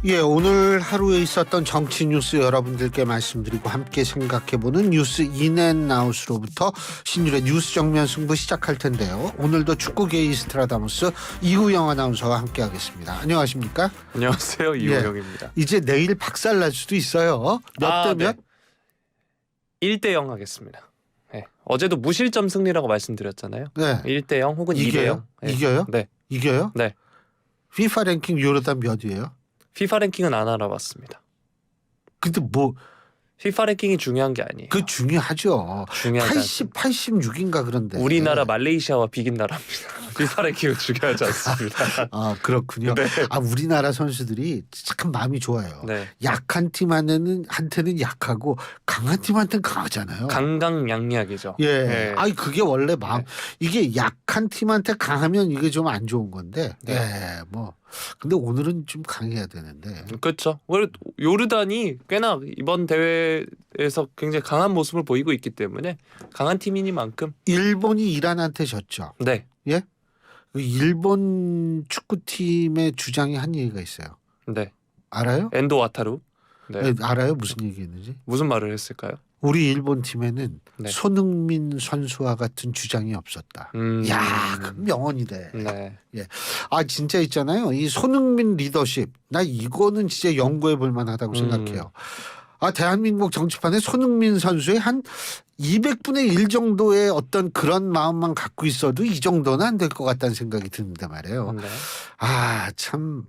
예, 오늘 하루에 있었던 정치 뉴스 여러분들께 말씀드리고 함께 생각해보는 뉴스 인앤아웃으로부터 신율의 뉴스 정면 승부 시작할 텐데요. 오늘도 축구계의 스트라다무스 이우영 아나운서와 함께하겠습니다. 안녕하십니까? 안녕하세요, 이우영입니다. 이제 내일 박살날 수도 있어요. 몇 대 몇? 네. 1대0 하겠습니다. 네. 어제도 무실점 승리라고 말씀드렸잖아요. 네. 1대0 혹은 이겨요? 2대0. 네. 이겨요? 네. 이겨요? 네. FIFA 랭킹 요르단 몇이에요? FIFA 랭킹은 안 알아봤습니다. 근데 뭐 FIFA 랭킹이 중요한 게 아니에요. 그 중요하죠. 중요하지 86인가 그런데. 우리나라 말레이시아와 비긴 나라입니다. FIFA 랭킹은 중요하지 않습니다. 아, 그렇군요. 네. 아, 우리나라 선수들이 참 마음이 좋아요. 네. 약한 팀한테는 약하고 강한 팀한테는 강하잖아요. 강강약약이죠. 예. 네. 아니 그게 원래 마음. 네. 이게 약한 팀한테 강하면 이게 좀 안 좋은 건데. 네. 예. 뭐 근데 오늘은 좀 강해야 되는데. 그렇죠. 요르단이 꽤나 이번 대회에서 굉장히 강한 모습을 보이고 있기 때문에 강한 팀이니만큼. 일본이 이란한테 졌죠. 네. 예? 그 일본 축구팀의 주장이 한 얘기가 있어요. 네. 알아요? 엔도 와타루. 네. 네, 알아요? 무슨 얘기했는지? 무슨 말을 했을까요? 우리 일본 팀에는 네. 손흥민 선수와 같은 주장이 없었다. 야, 그 명언이네. 네. 아, 진짜 있잖아요. 이 손흥민 리더십. 나 이거는 진짜 연구해 볼 만하다고 생각해요. 아, 대한민국 정치판에 손흥민 선수의 한 200분의 1 정도의 어떤 그런 마음만 갖고 있어도 이 정도는 안 될 것 같다는 생각이 드는데 말이에요. 네. 아, 참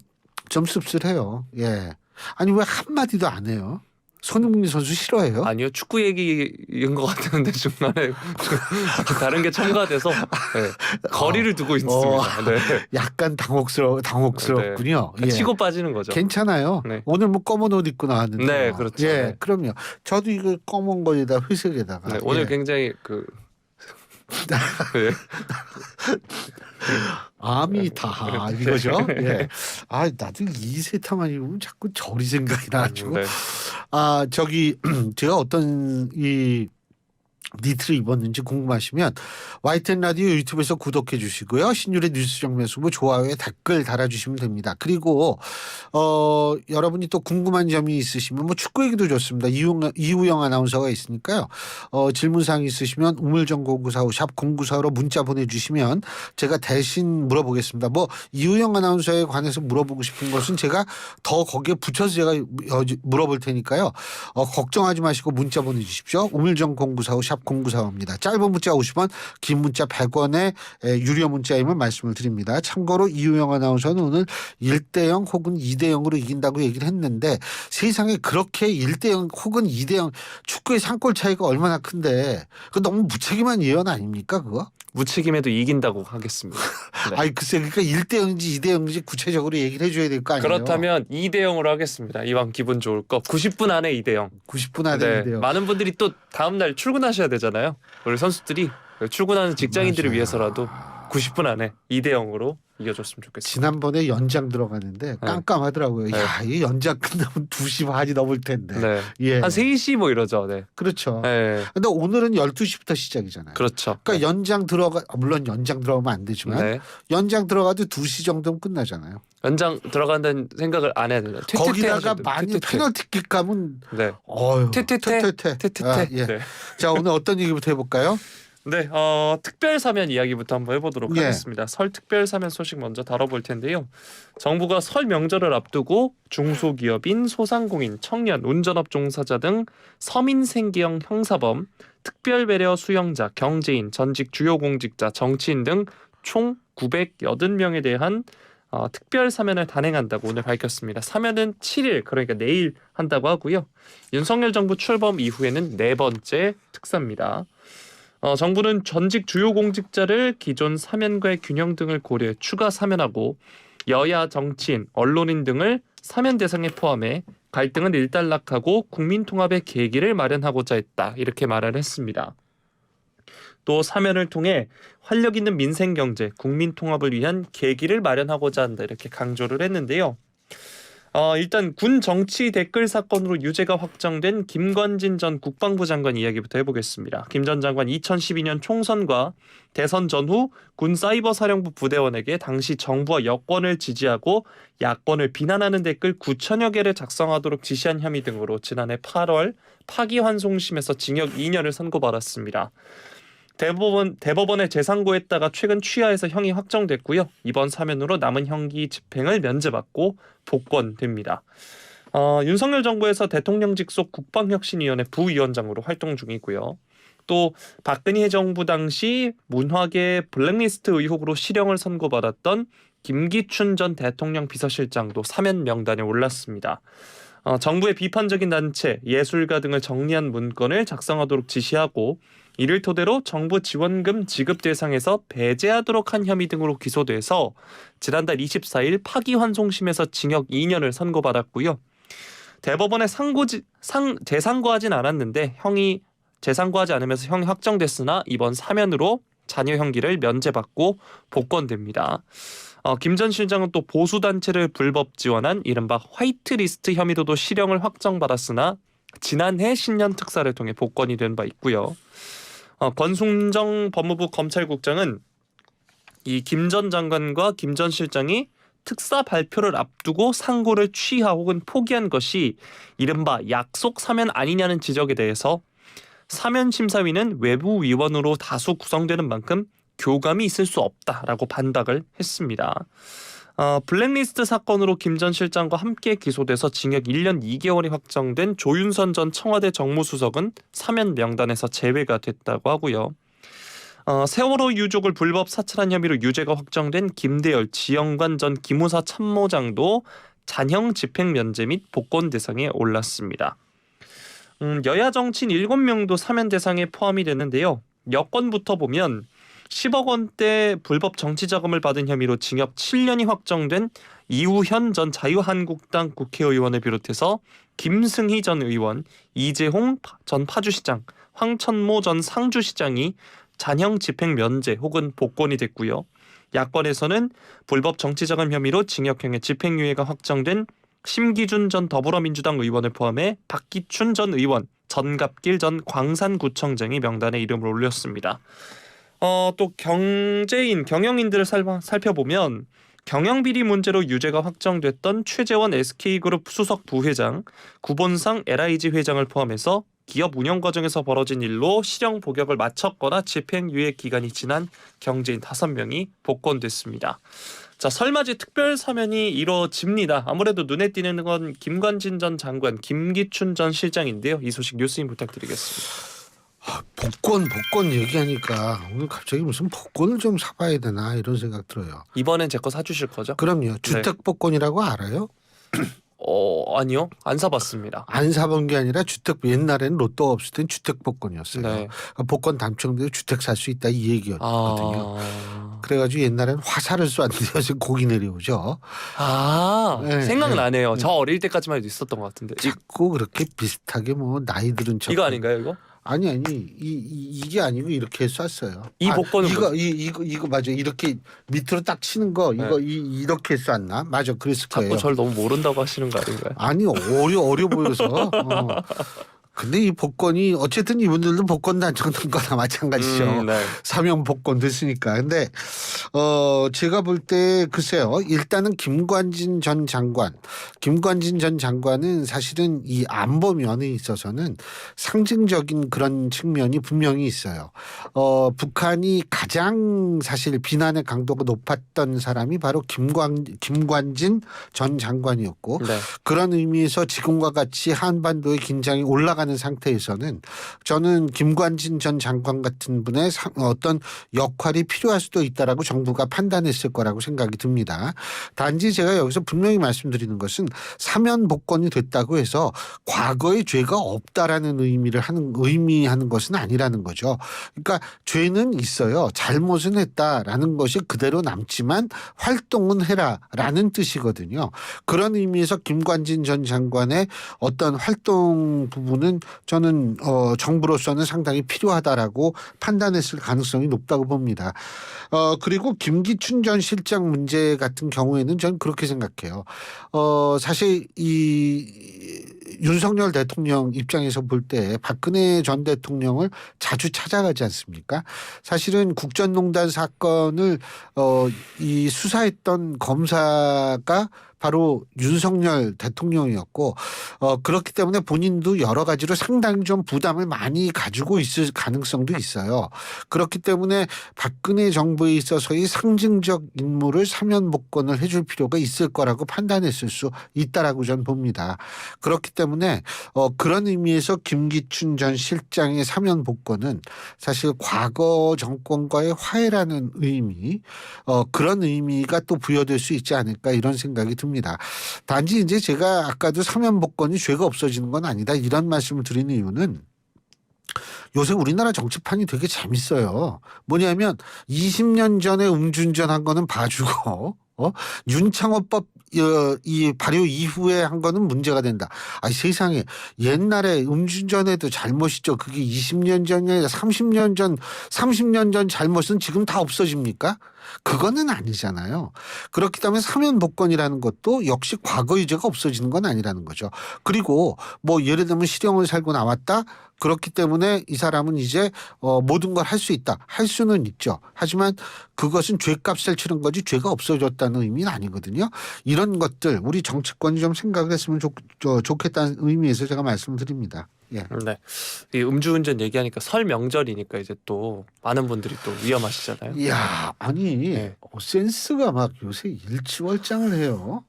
좀 씁쓸해요. 예. 아니 왜 한마디도 안 해요? 손흥민 선수 싫어해요? 아니요, 축구 얘기인 것 같았는데 중간에 다른 게 첨가돼서 네. 거리를 두고 있습니다. 네. 약간 당혹스럽군요. 네. 치고 빠지는 거죠. 괜찮아요. 네. 오늘 뭐 검은 옷 입고 나왔는데. 네, 그렇죠. 예, 네. 그럼요. 저도 이거 검은 거에다 회색에다가. 네, 오늘 예. 굉장히 네. 암이 다 이거죠. 예. 아, 나도 이 세타만 입으면 자꾸 저리 생각이 나가지고. 네. 아, 저기 제가 어떤 이 니트를 입었는지 궁금하시면 YTN 라디오 유튜브에서 구독해 주시고요. 신율의 뉴스 정면 승부 좋아요에 댓글 달아주시면 됩니다. 그리고 여러분이 또 궁금한 점이 있으시면 뭐 축구 얘기도 좋습니다. 이우영 아나운서가 있으니까요. 질문사항 있으시면 우물정고구사후 샵 0945로 문자 보내주시면 제가 대신 물어보겠습니다. 뭐 이우영 아나운서에 관해서 물어보고 싶은 것은 제가 더 거기에 붙여서 제가 물어볼 테니까요. 걱정하지 마시고 문자 보내주십시오. 우물정고구사후 샵 0945입니다. 짧은 문자 50원, 긴 문자 100원의 유료 문자임을 말씀을 드립니다. 참고로 이우영 아나운서는 오늘 1대0 혹은 2대0으로 이긴다고 얘기를 했는데 세상에 그렇게 1대0 혹은 2대0 축구의 상골 차이가 얼마나 큰데 그거 너무 무책임한 예언 아닙니까 그거? 무책임해도 이긴다고 하겠습니다. 네. 아니 글쎄 그러니까 1대0인지 2대0인지 구체적으로 얘기를 해줘야 될 거 아니에요? 그렇다면 2대0으로 하겠습니다. 이왕 기분 좋을 거 90분 안에 2대0. 90분 안에 2대0. 많은 분들이 또 다음날 출근하셔야 되잖아요. 우리 선수들이 출근하는 직장인들을 맞아요. 위해서라도 90분 안에 2대0으로 이겨줬으면 좋겠습니다. 지난번에 연장 들어가는데 깜깜하더라고요. 네. 야, 이 연장 끝나면 2시 반이 넘을 텐데. 네. 예. 한 3시 뭐 이러죠. 네. 그렇죠. 네. 근데 오늘은 12시부터 시작이잖아요. 그렇죠. 그러니까 연장 물론 연장 들어가면 안 되지만 네. 연장 들어가도 2시 정도면 끝나잖아요. 연장 들어간다는 생각을 안 해야 되나? 거기다가 많이 페널티킥 가면 네. 퇴퇴퇴. 아, 예. 네. 자, 오늘 어떤 얘기부터 해볼까요? 네, 특별 사면 이야기부터 한번 해보도록 예. 하겠습니다. 설 특별 사면 소식 먼저 다뤄볼 텐데요. 정부가 설 명절을 앞두고 중소기업인 소상공인, 청년, 운전업 종사자 등 서민생계형 형사범, 특별배려 수용자, 경제인, 전직 주요 공직자, 정치인 등 총 980명에 대한 특별 사면을 단행한다고 오늘 밝혔습니다. 사면은 7일, 그러니까 내일 한다고 하고요. 윤석열 정부 출범 이후에는 4번째 특사입니다. 정부는 전직 주요 공직자를 기존 사면과의 균형 등을 고려해 추가 사면하고 여야 정치인, 언론인 등을 사면 대상에 포함해 갈등은 일단락하고 국민 통합의 계기를 마련하고자 했다. 이렇게 말을 했습니다. 또 사면을 통해 활력 있는 민생 경제, 국민 통합을 위한 계기를 마련하고자 한다. 이렇게 강조를 했는데요. 일단 군 정치 댓글 사건으로 유죄가 확정된 김관진 전 국방부 장관 이야기부터 해보겠습니다. 김 전 장관 2012년 총선과 대선 전후 군 사이버사령부 부대원에게 당시 정부와 여권을 지지하고 야권을 비난하는 댓글 9천여 개를 작성하도록 지시한 혐의 등으로 지난해 8월 파기환송심에서 징역 2년을 선고받았습니다. 대법원에 재상고했다가 최근 취하해서 형이 확정됐고요. 이번 사면으로 남은 형기 집행을 면제받고 복권됩니다. 윤석열 정부에서 대통령직 속 국방혁신위원회 부위원장으로 활동 중이고요. 또 박근혜 정부 당시 문화계 블랙리스트 의혹으로 실형을 선고받았던 김기춘 전 대통령 비서실장도 사면 명단에 올랐습니다. 정부의 비판적인 단체, 예술가 등을 정리한 문건을 작성하도록 지시하고 이를 토대로 정부 지원금 지급 대상에서 배제하도록 한 혐의 등으로 기소돼서 지난달 24일 파기환송심에서 징역 2년을 선고받았고요. 대법원에 재상고하진 않았는데 재상고하지 않으면서 형이 확정됐으나 이번 사면으로 자녀 형기를 면제받고 복권됩니다. 김 전 실장은 또 보수단체를 불법 지원한 이른바 화이트리스트 혐의로도 실형을 확정받았으나 지난해 신년 특사를 통해 복권이 된 바 있고요. 권순정 법무부 검찰국장은 이 김 전 장관과 김 전 실장이 특사 발표를 앞두고 상고를 취하 혹은 포기한 것이 이른바 약속 사면 아니냐는 지적에 대해서 사면 심사위는 외부 위원으로 다수 구성되는 만큼 교감이 있을 수 없다라고 반박을 했습니다. 블랙리스트 사건으로 김 전 실장과 함께 기소돼서 징역 1년 2개월이 확정된 조윤선 전 청와대 정무수석은 사면 명단에서 제외가 됐다고 하고요. 세월호 유족을 불법 사찰한 혐의로 유죄가 확정된 김대열 지영관 전 기무사 참모장도 잔형 집행 면제 및 복권 대상에 올랐습니다. 여야 정치인 7명도 사면 대상에 포함이 되는데요. 여권부터 보면 10억 원대 불법 정치자금을 받은 혐의로 징역 7년이 확정된 이우현 전 자유한국당 국회의원을 비롯해서 김승희 전 의원, 이재홍 전 파주시장, 황천모 전 상주시장이 잔형 집행 면제 혹은 복권이 됐고요. 야권에서는 불법 정치자금 혐의로 징역형의 집행유예가 확정된 심기준 전 더불어민주당 의원을 포함해 박기춘 전 의원, 전갑길 전 광산구청장이 명단에 이름을 올렸습니다. 또 경영인들을 살펴보면 경영비리 문제로 유죄가 확정됐던 최재원 SK그룹 수석 부회장, 구본상 LIG 회장을 포함해서 기업 운영 과정에서 벌어진 일로 실형 복역을 마쳤거나 집행유예 기간이 지난 경제인 5명이 복권됐습니다. 자, 설맞이 특별 사면이 이뤄집니다. 아무래도 눈에 띄는 건 김관진 전 장관, 김기춘 전 실장인데요. 이 소식 뉴스인 부탁드리겠습니다. 복권 얘기하니까 오늘 갑자기 무슨 복권을 좀 사봐야 되나 이런 생각 들어요. 이번엔 제 거 사주실 거죠? 그럼요. 주택 복권이라고 알아요? 아니요. 안 사봤습니다. 안 사본 게 아니라 옛날에는 로또 없을 땐 주택 복권이었어요. 네. 그러니까 복권 당첨돼서 주택 살 수 있다 이 얘기였거든요. 그래가지고 옛날에는 화살을 쐈는데 요즘 곡이 내려오죠. 네, 생각나네요. 네. 저 어릴 때까지만 해도 있었던 것 같은데. 자꾸 그렇게 비슷하게 뭐 나이 들은 척. 이거 아닌가요, 이거? 아니 이게 아니고 이렇게 쐈어요. 이 복권은 이거 맞아. 이렇게 밑으로 딱 치는 거 이거 이렇게 쐈나? 맞아. 그랬을 거예요. 자꾸 절 너무 모른다고 하시는 거 아닌가요? 아니 어려 보여서. 근데 이 복권이 어쨌든 이분들도 복권 당첨된 거나 마찬가지죠. 네. 사면 복권 됐으니까. 근데 제가 볼 때 글쎄요. 일단은 김관진 전 장관은 사실은 이 안보 면에 있어서는 상징적인 그런 측면이 분명히 있어요. 북한이 가장 사실 비난의 강도가 높았던 사람이 바로 김관진 전 장관이었고 네. 그런 의미에서 지금과 같이 한반도의 긴장이 올라가는 상태에서는 저는 김관진 전 장관 같은 분의 어떤 역할이 필요할 수도 있다라고 정부가 판단했을 거라고 생각이 듭니다. 단지 제가 여기서 분명히 말씀드리는 것은 사면 복권이 됐다고 해서 과거의 죄가 없다라는 의미하는 것은 아니라는 거죠. 그러니까 죄는 있어요. 잘못은 했다라는 것이 그대로 남지만 활동은 해라라는 뜻이거든요. 그런 의미에서 김관진 전 장관의 어떤 활동 부분은 부분은 저는 정부로서는 상당히 필요하다라고 판단했을 가능성이 높다고 봅니다. 그리고 김기춘 전 실장 문제 같은 경우에는 저는 그렇게 생각해요. 사실 이 윤석열 대통령 입장에서 볼 때 박근혜 전 대통령을 자주 찾아가지 않습니까? 사실은 국정농단 사건을 이 수사했던 검사가 바로 윤석열 대통령이었고 그렇기 때문에 본인도 여러 가지로 상당히 좀 부담을 많이 가지고 있을 가능성도 있어요. 그렇기 때문에 박근혜 정부에 있어서의 상징적 임무를 사면 복권을 해줄 필요가 있을 거라고 판단했을 수 있다라고 저는 봅니다. 그렇기 때문에 그런 의미에서 김기춘 전 실장의 사면 복권은 사실 과거 정권과의 화해라는 의미 그런 의미가 또 부여될 수 있지 않을까 이런 생각이 듭니다. 단지 이제 제가 아까도 사면 복권이 죄가 없어지는 건 아니다 이런 말씀을 드리는 이유는 요새 우리나라 정치판이 되게 재밌어요. 뭐냐면 20년 전에 음주운전한 거는 봐주고 윤창호법 이 발효 이후에 한 거는 문제가 된다. 아니 세상에 옛날에 음주운전에도 잘못이죠. 그게 20년 전이 아니라 30년 전 잘못은 지금 다 없어집니까? 그거는 아니잖아요. 그렇기 때문에 사면 복권이라는 것도 역시 과거 유죄가 없어지는 건 아니라는 거죠. 그리고 뭐 예를 들면 실형을 살고 나왔다. 그렇기 때문에 이 사람은 이제 모든 걸 할 수 있다. 할 수는 있죠. 하지만 그것은 죄값을 치른 거지 죄가 없어졌다는 의미는 아니거든요. 이런 것들 우리 정치권이 좀 생각을 했으면 좋겠다는 의미에서 제가 말씀을 드립니다. 예. 네. 이 음주운전 얘기하니까 설 명절이니까 이제 또 많은 분들이 또 위험하시잖아요. 이야, 아니 네. 센스가 막 요새 일치월장을 해요.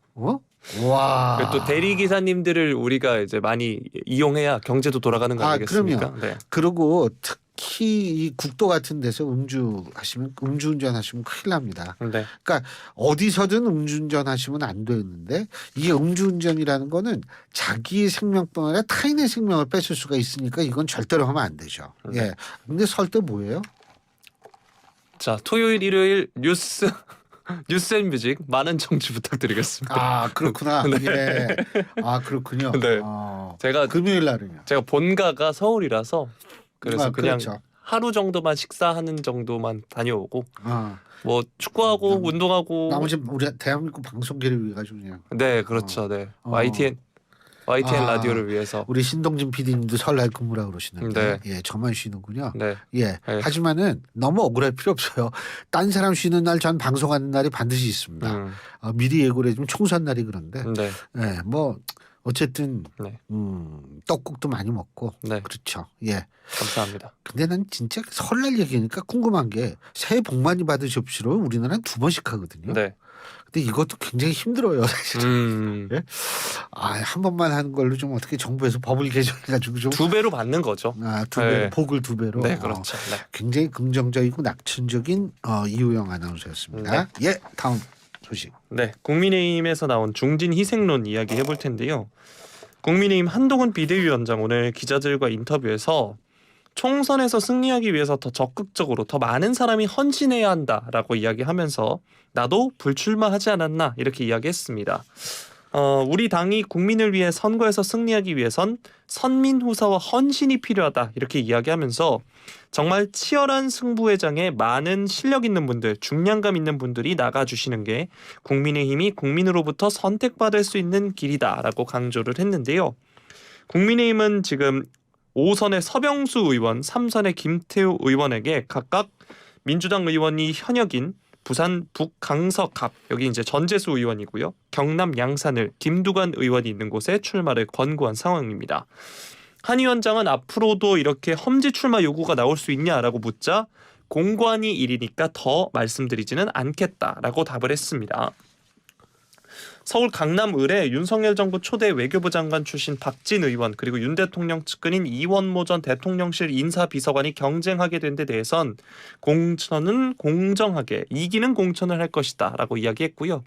와. 또 대리 기사님들을 우리가 이제 많이 이용해야 경제도 돌아가는 거 아니겠습니까? 그럼요. 네. 그리고 특히 이 국도 같은 데서 음주운전 하시면 큰일 납니다. 네. 그러니까 어디서든 음주운전 하시면 안 되는데 이게 음주운전이라는 거는 자기의 생명뿐 아니라 타인의 생명을 뺏을 수가 있으니까 이건 절대로 하면 안 되죠. 네. 예. 근데 설 때 뭐예요? 자, 토요일 일요일 뉴스앤뮤직 많은 청취 부탁드리겠습니다. 아 그렇구나. 네. 예. 아 그렇군요. 네. 제가 금요일 날은요. 제가 본가가 서울이라서 그래서 그냥 그렇죠. 하루 정도만 식사하는 정도만 다녀오고 아, 뭐 축구하고 운동하고 나머지 우리 대한민국 방송계를 위해 가지고 그냥 네 그렇죠. 네. YTN 라디오를 위해서 우리 신동진 PD님도 설날 근무라 그러시는데 네. 예 저만 쉬는군요. 네. 예. 네. 하지만은 너무 억울할 필요 없어요. 딴 사람 쉬는 날 전 방송하는 날이 반드시 있습니다. 미리 예고를 해주면 총선 날이 그런데 네. 예, 뭐 어쨌든 네. 떡국도 많이 먹고 네. 그렇죠. 예. 감사합니다. 근데 난 진짜 설날 얘기하니까 궁금한 게 새해 복 많이 받으십시오. 우리나라는 2번씩 하거든요. 네. 근데 이것도 굉장히 힘들어요, 사실은. 예? 한 번만 하는 걸로 좀 어떻게 정부에서 법을 개정해가지고 좀 2배로 받는 거죠. 두 배, 네. 복을 2배로. 네, 그렇죠. 네. 굉장히 긍정적이고 낙천적인 이우영 아나운서였습니다. 예, 다음 소식. 네, 국민의힘에서 나온 중진 희생론 이야기 해볼 텐데요. 국민의힘 한동훈 비대위원장 오늘 기자들과 인터뷰에서 총선에서 승리하기 위해서 더 적극적으로 더 많은 사람이 헌신해야 한다라고 이야기하면서 나도 불출마하지 않았나 이렇게 이야기했습니다. 우리 당이 국민을 위해 선거에서 승리하기 위해선 선민후사와 헌신이 필요하다 이렇게 이야기하면서 정말 치열한 승부회장에 많은 실력 있는 분들, 중량감 있는 분들이 나가주시는 게 국민의힘이 국민으로부터 선택받을 수 있는 길이다라고 강조를 했는데요. 국민의힘은 지금 5선의 서병수 의원, 3선의 김태우 의원에게 각각 민주당 의원이 현역인 부산 북강서갑 여기 이제 전재수 의원이고요. 경남 양산을 김두관 의원이 있는 곳에 출마를 권고한 상황입니다. 한 위원장은 앞으로도 이렇게 험지 출마 요구가 나올 수 있냐라고 묻자 공관이 일이니까 더 말씀드리지는 않겠다라고 답을 했습니다. 서울 강남을에 윤석열 정부 초대 외교부 장관 출신 박진 의원 그리고 윤 대통령 측근인 이원모 전 대통령실 인사비서관이 경쟁하게 된 데 대해선 공천은 공정하게 이기는 공천을 할 것이다 라고 이야기했고요.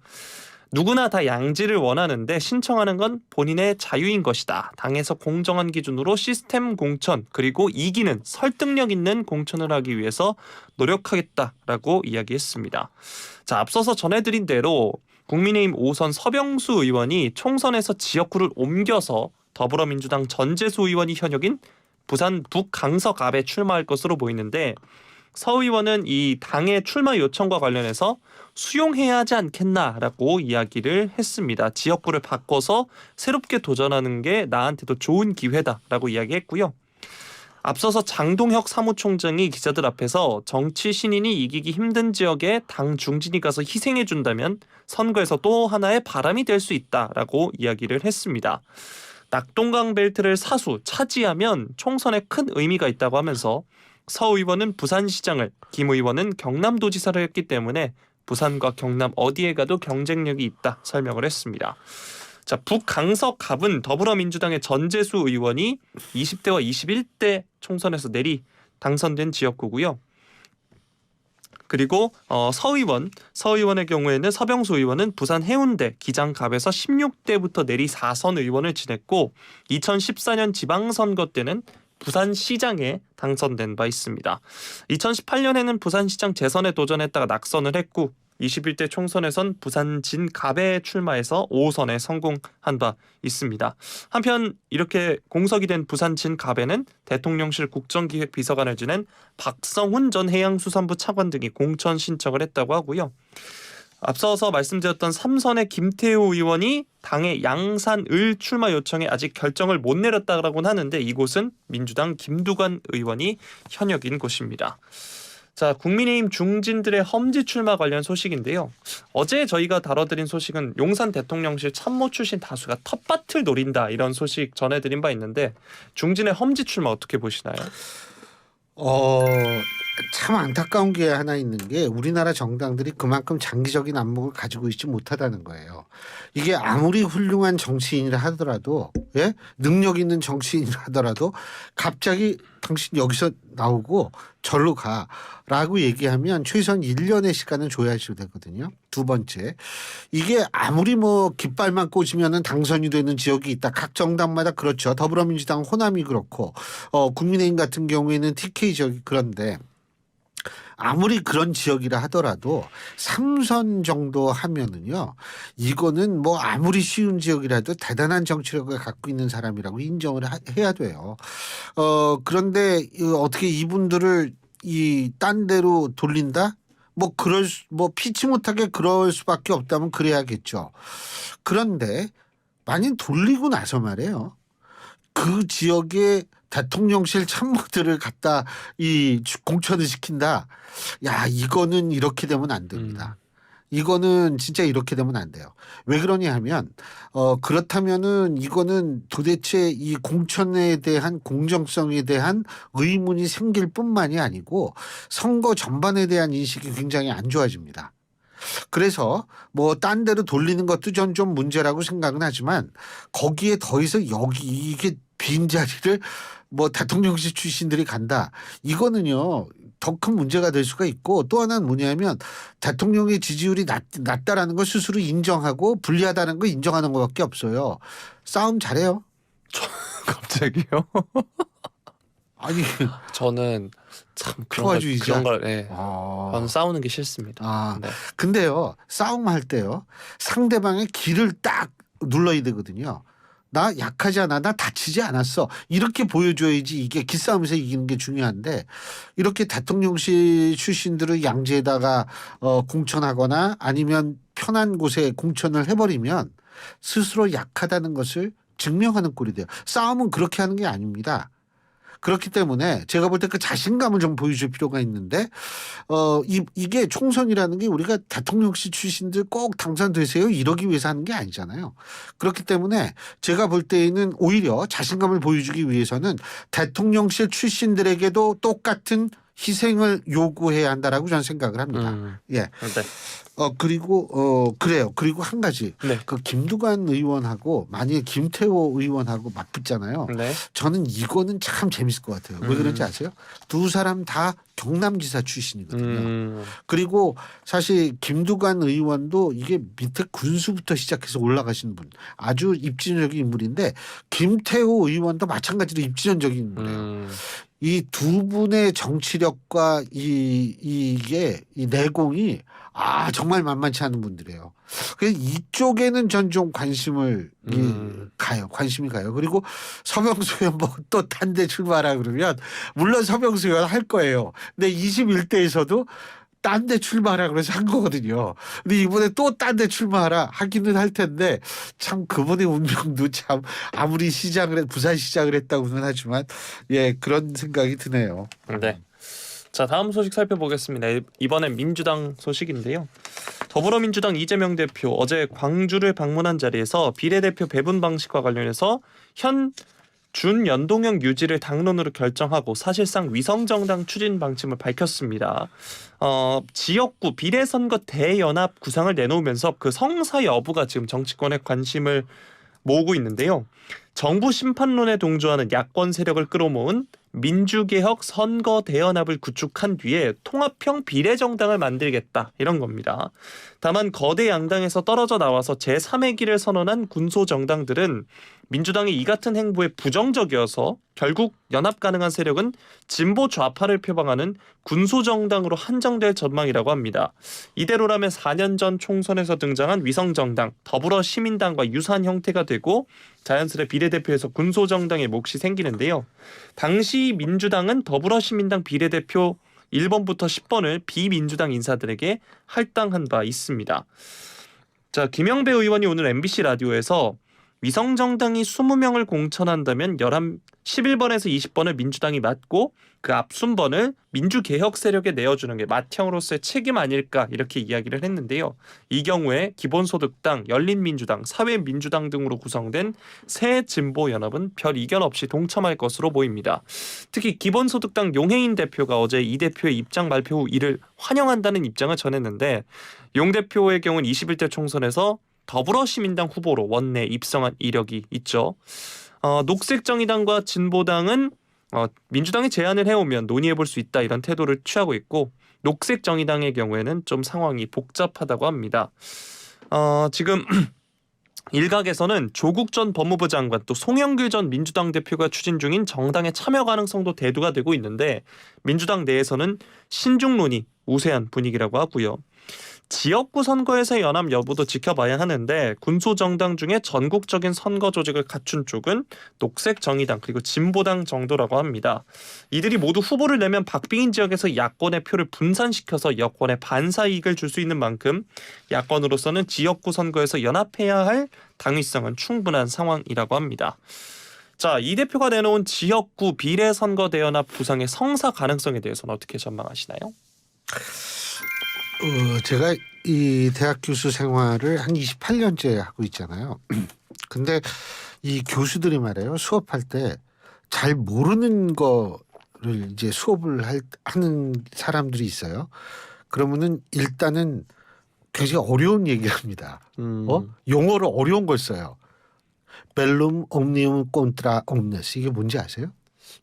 누구나 다 양지를 원하는데 신청하는 건 본인의 자유인 것이다. 당에서 공정한 기준으로 시스템 공천 그리고 이기는 설득력 있는 공천을 하기 위해서 노력하겠다라고 이야기했습니다. 자, 앞서서 전해드린 대로 국민의힘 5선 서병수 의원이 총선에서 지역구를 옮겨서 더불어민주당 전재수 의원이 현역인 부산 북강서갑에 출마할 것으로 보이는데 서 의원은 이 당의 출마 요청과 관련해서 수용해야 하지 않겠나라고 이야기를 했습니다. 지역구를 바꿔서 새롭게 도전하는 게 나한테도 좋은 기회다라고 이야기했고요. 앞서서 장동혁 사무총장이 기자들 앞에서 정치 신인이 이기기 힘든 지역에 당 중진이 가서 희생해준다면 선거에서 또 하나의 바람이 될 수 있다라고 이야기를 했습니다. 낙동강 벨트를 사수 차지하면 총선에 큰 의미가 있다고 하면서 서 의원은 부산시장을, 김 의원은 경남도지사를 했기 때문에 부산과 경남 어디에 가도 경쟁력이 있다 설명을 했습니다. 자, 북강서갑은 더불어민주당의 전재수 의원이 20대와 21대 총선에서 내리 당선된 지역구고요. 그리고 서 의원의 경우에는 서병수 의원은 부산 해운대 기장갑에서 16대부터 내리 4선 의원을 지냈고 2014년 지방선거 때는 부산시장에 당선된 바 있습니다. 2018년에는 부산시장 재선에 도전했다가 낙선을 했고 21대 총선에선 부산 진갑에 출마해서 5선에 성공한 바 있습니다. 한편 이렇게 공석이 된 부산 진갑에는 대통령실 국정기획비서관을 지낸 박성훈 전 해양수산부 차관 등이 공천 신청을 했다고 하고요. 앞서서 말씀드렸던 3선의 김태우 의원이 당의 양산을 출마 요청에 아직 결정을 못 내렸다고는 하는데 이곳은 민주당 김두관 의원이 현역인 곳입니다. 자, 국민의힘 중진들의 험지 출마 관련 소식인데요. 어제 저희가 다뤄드린 소식은 용산 대통령실 참모 출신 다수가 텃밭을 노린다 이런 소식 전해드린 바 있는데 중진의 험지 출마 어떻게 보시나요? 참 안타까운 게 하나 있는 게 우리나라 정당들이 그만큼 장기적인 안목을 가지고 있지 못하다는 거예요. 이게 아무리 훌륭한 정치인이라 하더라도 예? 능력 있는 정치인이라 하더라도 갑자기 당신 여기서 나오고 절로 가라고 얘기하면 최소한 1년의 시간을 줘야 되거든요. 두 번째, 이게 아무리 뭐 깃발만 꽂으면 당선이 되는 지역이 있다. 각 정당마다 그렇죠. 더불어민주당 호남이 그렇고 국민의힘 같은 경우에는 TK 지역이 그런데 아무리 그런 지역이라 하더라도 3선 정도 하면은요, 이거는 뭐 아무리 쉬운 지역이라도 대단한 정치력을 갖고 있는 사람이라고 인정을 해야 돼요. 그런데 어떻게 이분들을 딴 데로 돌린다? 뭐 피치 못하게 그럴 수밖에 없다면 그래야겠죠. 그런데 만약 돌리고 나서 말이에요. 그 지역에 대통령실 참모들을 갖다 공천을 시킨다. 야, 이거는 이렇게 되면 안 됩니다. 이거는 진짜 이렇게 되면 안 돼요. 왜 그러냐 하면 그렇다면은 이거는 도대체 이 공천에 대한 공정성에 대한 의문이 생길 뿐만이 아니고 선거 전반에 대한 인식이 굉장히 안 좋아집니다. 그래서 뭐 딴 데로 돌리는 것도 전 좀 문제라고 생각은 하지만 거기에 더해서 이게 빈자리를 뭐 대통령실 출신들이 간다. 이거는요. 더 큰 문제가 될 수가 있고 또 하나는 뭐냐면 대통령의 지지율이 낮다라는 걸 스스로 인정하고 불리하다는 걸 인정하는 것밖에 없어요. 싸움 잘해요. 갑자기요? 아니 저는 참 평화주의자. 그런 걸 저는 싸우는 게 싫습니다. 네. 근데요. 싸움할 때요. 상대방의 길을 딱 눌러야 되거든요. 나 약하지 않아. 나 다치지 않았어. 이렇게 보여줘야지 이게 기싸움에서 이기는 게 중요한데 이렇게 대통령실 출신들을 양지에다가 공천하거나 아니면 편한 곳에 공천을 해버리면 스스로 약하다는 것을 증명하는 꼴이 돼요. 싸움은 그렇게 하는 게 아닙니다. 그렇기 때문에 제가 볼 때 그 자신감을 좀 보여줄 필요가 있는데 이게 총선이라는 게 우리가 대통령실 출신들 꼭 당선되세요 이러기 위해서 하는 게 아니잖아요. 그렇기 때문에 제가 볼 때에는 오히려 자신감을 보여주기 위해서는 대통령실 출신들에게도 똑같은 희생을 요구해야 한다라고 저는 생각을 합니다. 예. 네. 그래요. 그리고 한 가지. 네. 그 김두관 의원하고 만약에 김태호 의원하고 맞붙잖아요. 네. 저는 이거는 참 재밌을 것 같아요. 왜 그런지 아세요? 두 사람 다 경남지사 출신이거든요. 그리고 사실 김두관 의원도 이게 밑에 군수부터 시작해서 올라가신 분. 아주 입지전적인 인물인데 김태호 의원도 마찬가지로 입지전적인 인물이에요. 이 두 분의 정치력과 이게 이 내공이 정말 만만치 않은 분들이에요. 그래서 이쪽에는 전 좀 관심을 가요. 관심이 가요. 그리고 서명수 의원 뭐 또 딴 데 출마하라 그러면 물론 서명수 의원 할 거예요. 근데 21대에서도 딴 데 출마하라 그래서 한 거거든요. 근데 이번에 또 딴 데 출마하라 하기는 할 텐데 참 그분의 운명도 참 아무리 부산 시장을 했다고는 하지만 예 그런 생각이 드네요. 네. 자, 다음 소식 살펴보겠습니다. 이번엔 민주당 소식인데요. 더불어민주당 이재명 대표 어제 광주를 방문한 자리에서 비례대표 배분 방식과 관련해서 현 준연동형 유지를 당론으로 결정하고 사실상 위성정당 추진 방침을 밝혔습니다. 지역구 비례선거 대연합 구상을 내놓으면서 그 성사 여부가 지금 정치권의 관심을 모으고 있는데요. 정부 심판론에 동조하는 야권 세력을 끌어모은 민주개혁 선거 대연합을 구축한 뒤에 통합형 비례정당을 만들겠다 이런 겁니다. 다만 거대 양당에서 떨어져 나와서 제3의 길을 선언한 군소정당들은 민주당의 이 같은 행보에 부정적이어서 결국 연합 가능한 세력은 진보 좌파를 표방하는 군소정당으로 한정될 전망이라고 합니다. 이대로라면 4년 전 총선에서 등장한 위성정당, 더불어시민당과 유사한 형태가 되고 자연스레 비례대표에서 군소정당의 몫이 생기는데요. 당시 민주당은 더불어시민당 비례대표 1번부터 10번을 비민주당 인사들에게 할당한 바 있습니다. 자, 김영배 의원이 오늘 MBC 라디오에서 위성정당이 20명을 공천한다면 11번에서 20번을 민주당이 맡고 그 앞순번을 민주개혁 세력에 내어주는 게 맏형으로서의 책임 아닐까 이렇게 이야기를 했는데요. 이 경우에 기본소득당, 열린민주당, 사회민주당 등으로 구성된 새진보연합은 별 이견 없이 동참할 것으로 보입니다. 특히 기본소득당 용해인 대표가 어제 이 대표의 입장 발표 후 이를 환영한다는 입장을 전했는데 용 대표의 경우는 21대 총선에서 더불어시민당 후보로 원내 입성한 이력이 있죠. 녹색정의당과 진보당은 민주당이 제안을 해오면 논의해볼 수 있다 이런 태도를 취하고 있고 녹색정의당의 경우에는 좀 상황이 복잡하다고 합니다. 지금 일각에서는 조국 전 법무부 장관 또 송영길 전 민주당 대표가 추진 중인 정당의 참여 가능성도 대두가 되고 있는데 민주당 내에서는 신중론이 우세한 분위기라고 하고요. 지역구 선거에서의 연합 여부도 지켜봐야 하는데 군소정당 중에 전국적인 선거 조직을 갖춘 쪽은 녹색정의당 그리고 진보당 정도라고 합니다. 이들이 모두 후보를 내면 박빙인 지역에서 야권의 표를 분산시켜서 여권에 반사이익을 줄 수 있는 만큼 야권으로서는 지역구 선거에서 연합해야 할 당위성은 충분한 상황이라고 합니다. 자, 이 대표가 내놓은 지역구 비례선거 대연합 구상의 성사 가능성에 대해서는 어떻게 전망하시나요? 제가 이 대학 교수 생활을 한 28년째 하고 있잖아요. 근데 이 교수들이 말이에요. 수업할 때 잘 모르는 거를 이제 수업을 하는 사람들이 있어요. 그러면은 일단은 굉장히 어려운 얘기를 합니다. 용어를 어려운 걸 써요. 벨룸 옴니움 콘트라 옴네스 이게 뭔지 아세요?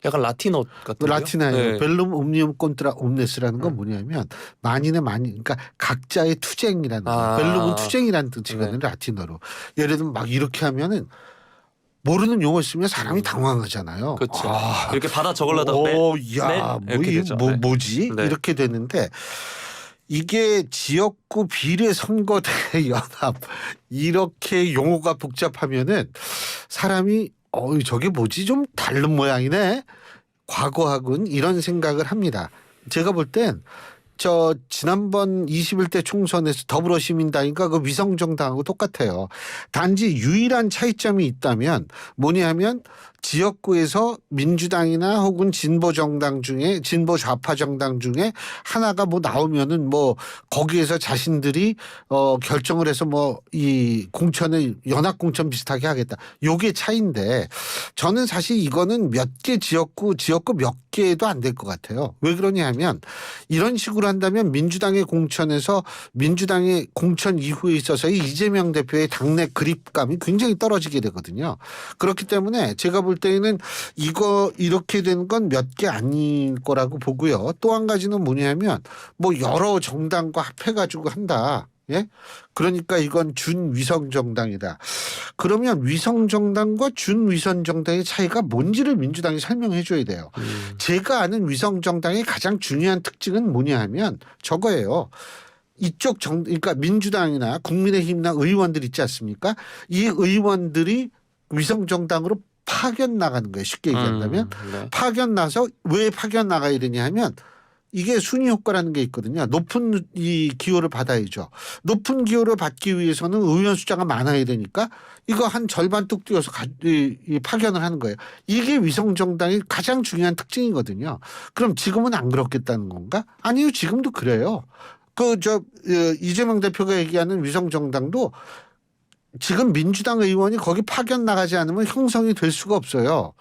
약간 라틴어 같은 라틴어예요. 벨룸 옴니움 콘트라 옴네스라는 건 뭐냐면 만인의 만인, 그러니까 각자의 투쟁이라는 거예요. 벨룸은 투쟁이라는 뜻이거든요. 라틴어로. 예를 들면 막 이렇게 하면은 모르는 용어 쓰면 사람이 당황하잖아요. 그렇죠. 이렇게 받아 적으려다가 뭐지? 네. 이렇게 되는데 이게 지역구 비례선거대 연합 이렇게 용어가 복잡하면은 사람이 저게 뭐지? 좀 다른 모양이네. 과거하고는 이런 생각을 합니다. 제가 볼 땐 지난번 21대 총선에서 더불어시민당인가 그 위성정당하고 똑같아요. 단지 유일한 차이점이 있다면 뭐냐면 지역구에서 민주당이나 혹은 진보정당 중에 진보 좌파 정당 중에 하나가 뭐 나오면은 뭐 거기에서 자신들이 결정을 해서 뭐 이 공천을 연합 공천 비슷하게 하겠다. 요게 차이인데 저는 사실 이거는 몇 개 지역구 몇 개도 안 될 것 같아요. 왜 그러냐면 이런 식으로 한다면 민주당의 공천에서 민주당의 공천 이후에 있어서의 이재명 대표의 당내 그립감이 굉장히 떨어지게 되거든요. 그렇기 때문에 제가 볼 때는 이렇게 된 건 몇 개 아닐 거라고 보고요. 또 한 가지는 뭐냐면 뭐 여러 정당과 합해가지고 한다. 예? 그러니까 이건 준위성정당이다. 그러면 위성정당과 준위성정당의 차이가 뭔지를 민주당이 설명해 줘야 돼요. 제가 아는 위성정당의 가장 중요한 특징은 뭐냐 하면 저거예요. 이쪽 그러니까 민주당이나 국민의힘이나 의원들 있지 않습니까? 이 의원들이 위성 정당으로 파견 나가는 거예요. 쉽게 얘기한다면 네. 파견 나서 왜 파견 나가야 되냐 하면 이게 순위 효과라는 게 있거든요. 높은 이 기호를 받아야죠. 높은 기호를 받기 위해서는 의원 숫자가 많아야 되니까 이거 한 절반 뚝 띄워서 이 파견을 하는 거예요. 이게 위성 정당의 가장 중요한 특징이거든요. 그럼 지금은 안 그렇겠다는 건가? 아니요, 지금도 그래요. 이재명 대표가 얘기하는 위성 정당도 지금 민주당 의원이 거기 파견 나가지 않으면 형성이 될 수가 없어요.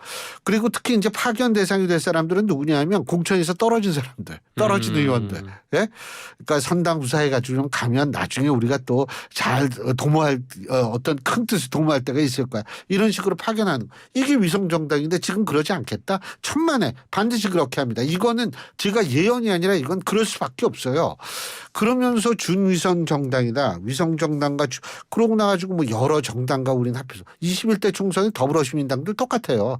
그리고 특히 이제 파견 대상이 될 사람들은 누구냐 하면 공천에서 떨어진 사람들, 떨어진 의원들. 예? 그러니까 선당 부사해가지고 좀 가면 나중에 우리가 또 잘 도모할 어떤 큰 뜻을 도모할 때가 있을 거야. 이런 식으로 파견하는 거. 이게 위성 정당인데 지금 그러지 않겠다. 천만에 반드시 그렇게 합니다. 이거는 제가 예언이 아니라 이건 그럴 수밖에 없어요. 그러면서 준위성 정당이다. 위성 정당과 그러고 나가지고 뭐 여러 정당과 우리는 합해서 21대 총선에 더불어시민당도 똑같아요.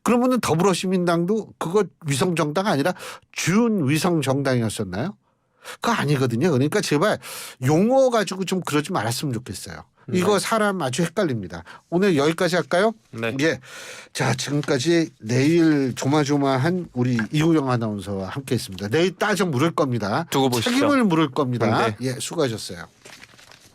그러면은 더불어시민당도 그거 위성 정당 아니라 준위성 정당이었었나요? 그거 아니거든요. 그러니까 제발 용어 가지고 좀 그러지 말았으면 좋겠어요. 이거 사람 아주 헷갈립니다. 오늘 여기까지 할까요? 네. 예. 자, 지금까지 내일 조마조마한 우리 이우영 아나운서와 함께했습니다. 내일 따져 물을 겁니다. 두고 보시죠. 책임을 물을 겁니다. 네. 예, 수고하셨어요.